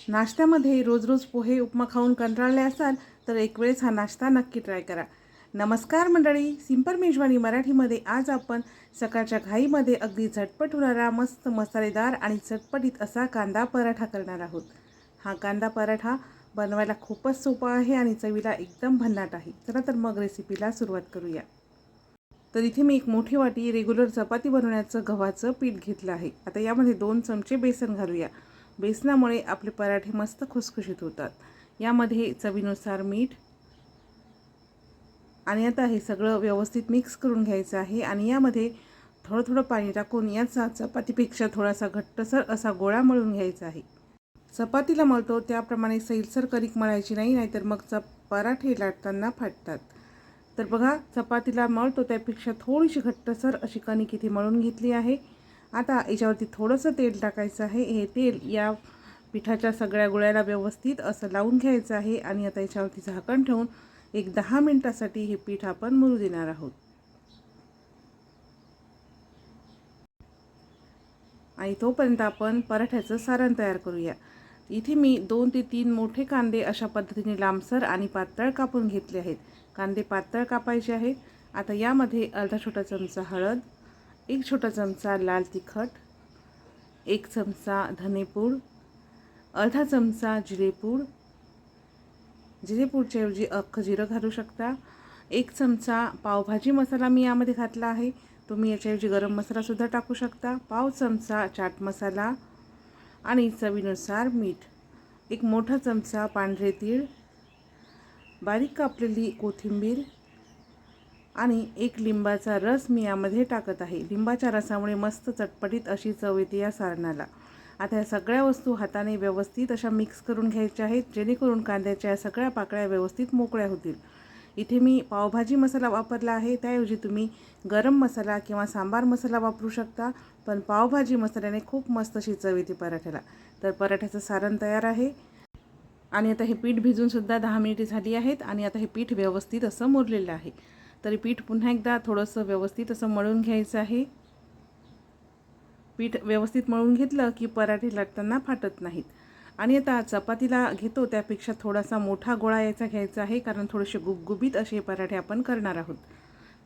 नाश्त्यामध्ये रोज रोज पोहे उपमा खाऊन कंटाळले असाल तर एक वेळेस हा नाश्ता नक्की ट्राय करा. नमस्कार मंडळी, सिंपल मेजवानी मराठीमध्ये आज आपण सकाळच्या घाईमध्ये अगदी झटपट होणारा मस्त मसालेदार आणि चटपटीत असा कांदा पराठा करणार आहोत. हा कांदा पराठा बनवायला खूपच सोपा आहे आणि चवीला एकदम भन्नाट आहे. चला तर मग रेसिपीला सुरुवात करूया. तर इथे मी एक मोठी वाटी रेग्युलर चपाती बनवण्याचं गव्हाचं पीठ घेतलं आहे. आता यामध्ये 2 चमचे बेसन घालूया. बेसनामुळे आपले पराठे मस्त खुसखुशीत होतात. यामध्ये चवीनुसार मीठ आणि आता हे सगळं व्यवस्थित मिक्स करून घ्यायचं आहे आणि यामध्ये थोडं थोडं पाणी टाकून याचा चपातीपेक्षा थोडासा घट्टसर असा गोळा मळून घ्यायचा आहे. चपातीला मळतो त्याप्रमाणे सैलसर कणिक मळायची नाही, नाहीतर मग पराठे लाटताना फाटतात. तर बघा, चपातीला मळतो त्यापेक्षा थोडीशी घट्टसर अशी कणिक इथे मळून घेतली आहे. आता याच्यावरती थोडंसं तेल टाकायचं आहे. हे तेल या पिठाच्या सगळ्या गोळ्याला व्यवस्थित असं लावून घ्यायचं आहे आणि आता याच्यावरती झाकण ठेवून एक 10 मिनिटासाठी हे पीठ आपण मुरू देणार आहोत. आणि तोपर्यंत आपण पराठ्याचं सारण तयार करूया. इथे मी 2 ते 3 मोठे कांदे अशा पद्धतीने लांबसर आणि पातळ कापून घेतले आहेत. कांदे पातळ कापायचे आहेत. आता यामध्ये अर्धा छोटा चमचा हळद, 1 छोटा चमचा लाल तिखट, 1 चमचा धनेपूड, अर्धा चमचा जिरेपूड, जिरेपूडच्या ऐवजी अख्खं जिरं घालू शकता, 1 चमचा पावभाजी मसाला मी यामध्ये घातला आहे. तुम्ही याच्याऐवजी गरम मसालासुद्धा टाकू शकता, पाव चमचा चाट मसाला आणि चवीनुसार मीठ, 1 मोठा चमचा पांढरे तीळ, बारीक कापलेली कोथिंबीर आणि 1 लिंबाचा रस मी यामध्ये टाकत आहे. लिंबाच्या रसामुळे मस्त चटपटीत अशी चव येते या सारणाला. आता या सगळ्या वस्तू हाताने व्यवस्थित अशा मिक्स करून घ्यायच्या आहेत, जेणेकरून कांद्याच्या सगळ्या पाकळ्या व्यवस्थित मोकळ्या होतील. इथे मी पावभाजी मसाला वापरला आहे, त्याऐवजी तुम्ही गरम मसाला किंवा सांबार मसाला वापरू शकता, पण पावभाजी मसाल्याने खूप मस्त अशी चव येते पराठ्याला. तर पराठ्याचं सारण तयार आहे आणि आता हे पीठ भिजूनसुद्धा 10 मिनिटे झाली आहेत आणि आता हे पीठ व्यवस्थित असं मुरलेलं आहे. तरी पीठ पुन्हा एकदा थोडंसं व्यवस्थित असं मळून घ्यायचं आहे. पीठ व्यवस्थित मळून घेतलं की पराठे लाटताना फाटत नाहीत. आणि आता चपातीला घेतो त्यापेक्षा थोडासा मोठा गोळा याचा घ्यायचा आहे, कारण थोडेसे गुबगुबीत असे पराठे आपण करणार आहोत.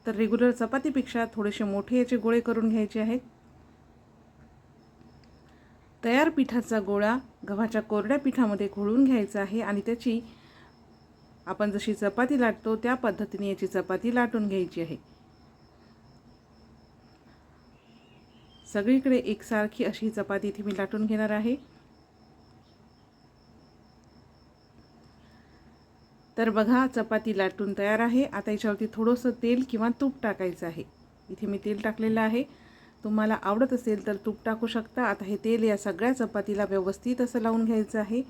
तर रेग्युलर चपातीपेक्षा थोडेसे मोठे याचे गोळे करून घ्यायचे आहेत. तयार पिठाचा गोळा गव्हाच्या कोरड्या पिठामध्ये घोळून घ्यायचा आहे आणि त्याची आपण जशी चपाती लाटतो त्या पद्धतीने याची चपाती लाटून घ्यायची आहे. सगळीकडे एकसारखी अशी चपाती इथे मी लाटून घेणार आहे. तर बघा, चपाती लाटून तयार आहे. आता याच्यावरती थोडंसं तेल किंवा तूप टाकायचं आहे. इथे मी तेल टाकलेलं आहे. तुम्हाला आवडत असेल तर तूप टाकू शकता. आता हे तेल या सगळ्या चपातीला व्यवस्थित असं लावून घ्यायचं आहे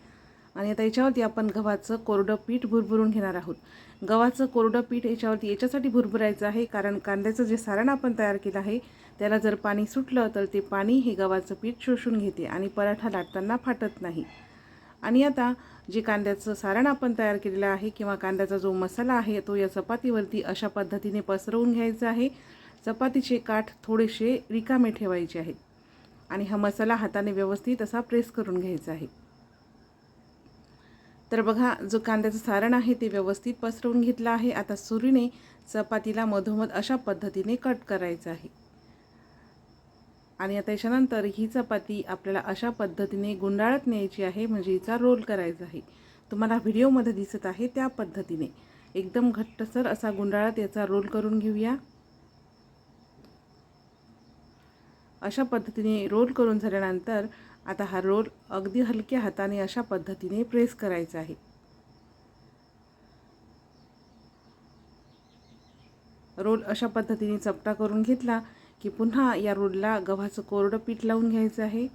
आणि आता याच्यावरती आपण गव्हाचं कोरडं पीठ भुरभुरून घेणार आहोत. गव्हाचं कोरडं पीठ याच्यासाठी भुरभुरायचं आहे, कारण कांद्याचं जे सारण आपण तयार केलं आहे त्याला जर पाणी सुटलं तर ते पाणी हे गव्हाचं पीठ शोषून घेते आणि पराठा लाटताना फाटत नाही. आणि आता जे कांद्याचं सारण आपण तयार केलेलं आहे किंवा कांद्याचा जो मसाला आहे तो या चपातीवरती अशा पद्धतीने पसरवून घ्यायचा आहे. चपातीचे काठ थोडेसे रिकामे ठेवायचे आहेत आणि हा मसाला हाताने व्यवस्थित असा प्रेस करून घ्यायचा आहे. तर बघा, जो कांद्याचं सारण आहे ते व्यवस्थित पसरवून घेतलं आहे. आता सुरीने चपातीला मधोमध अशा पद्धतीने कट करायचं आहे आणि आता याच्यानंतर ही चपाती आपल्याला अशा पद्धतीने गुंडाळत न्यायची आहे, म्हणजे हिचा रोल करायचा आहे. तुम्हाला व्हिडिओमध्ये दिसत आहे त्या पद्धतीने एकदम घट्टसर असा गुंडाळत याचा रोल करून घेऊया. अशा पद्धतीने रोल करून झाल्यानंतर आता हा रोल अगदी हलक्या हाताने अशा पद्धतीने प्रेस करायचा आहे. रोल अशा पद्धतीने चपटा करून घेतला की पुन्हा या रोलला गव्हाचं कोरडं पीठ लावून घ्यायचं आहे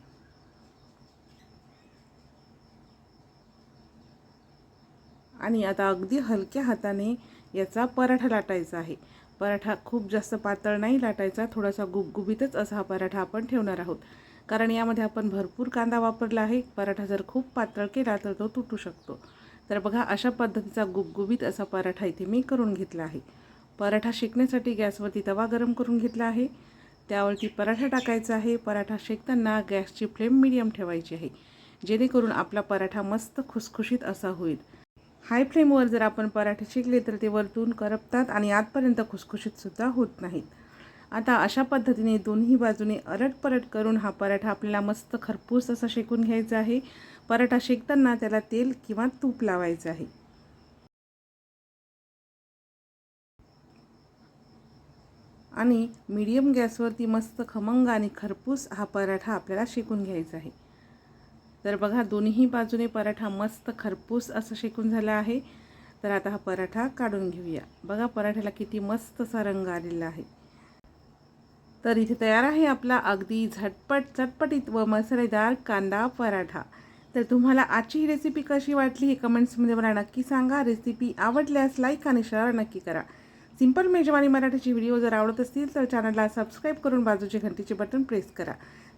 आणि आता अगदी हलक्या हाताने याचा पराठा लाटायचा आहे. पराठा खूप जास्त पातळ नाही लाटायचा, थोडासा गुबगुबीतच असा हा पराठा आपण ठेवणार आहोत, कारण यामध्ये आपण भरपूर कांदा वापरला आहे. पराठा जर खूप पातळ केला तर तो तुटू शकतो. तर बघा, अशा पद्धतीचा गुबगुबीत असा पराठा इथे मी करून घेतला आहे. पराठा शेकण्यासाठी गॅसवरती तवा गरम करून घेतला आहे. त्यावरती पराठा टाकायचा आहे. पराठा शेकताना गॅसची फ्लेम मीडियम ठेवायची आहे. जेणेकरून आपला पराठा मस्त खुसखुशीत असा होईल. हाय फ्लेमवर जर आपण पराठे शेकले तर ते वरतून करपतात आणि आतपर्यंत खुसखुशीतसुद्धा होत नाहीत. आता अशा पद्धतीने दोन्ही बाजूने अलटपलट करून हा पराठा आपल्याला मस्त खरपूस असा शेकून घ्यायचा आहे. पराठा शेकताना त्याला तेल किंवा तूप लावायचं आहे. आणि मीडियम गॅसवरती मस्त खमंग आणि खरपूस हा पराठा आपल्याला शेकून घ्यायचा आहे. तर बघा दोन्ही बाजूने पराठा मस्त खरपूस असं शेकून झाला आहे. तर आता हा पराठा काढून घेऊया. बघा पराठ्याला किती मस्त असा रंग आलेला आहे. तर इथे तयार आहे आपला अगदी चटपटीत व मसालेदार कांदा पराठा. तर तुम्हाला आजची ही रेसिपी कशी वाटली हे कमेंट्समध्ये मला नक्की सांगा. रेसिपी आवडल्यास लाईक आणि शेअर नक्की करा. सिंपल मेजवानी मराठीची व्हिडिओ जर आवडत असतील तर चॅनलला सबस्क्राईब करून बाजूचे घंटीचे बटन प्रेस करा.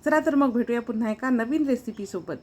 चला तर मग भेटूया पुन्हा एका नवीन रेसिपीसोबत.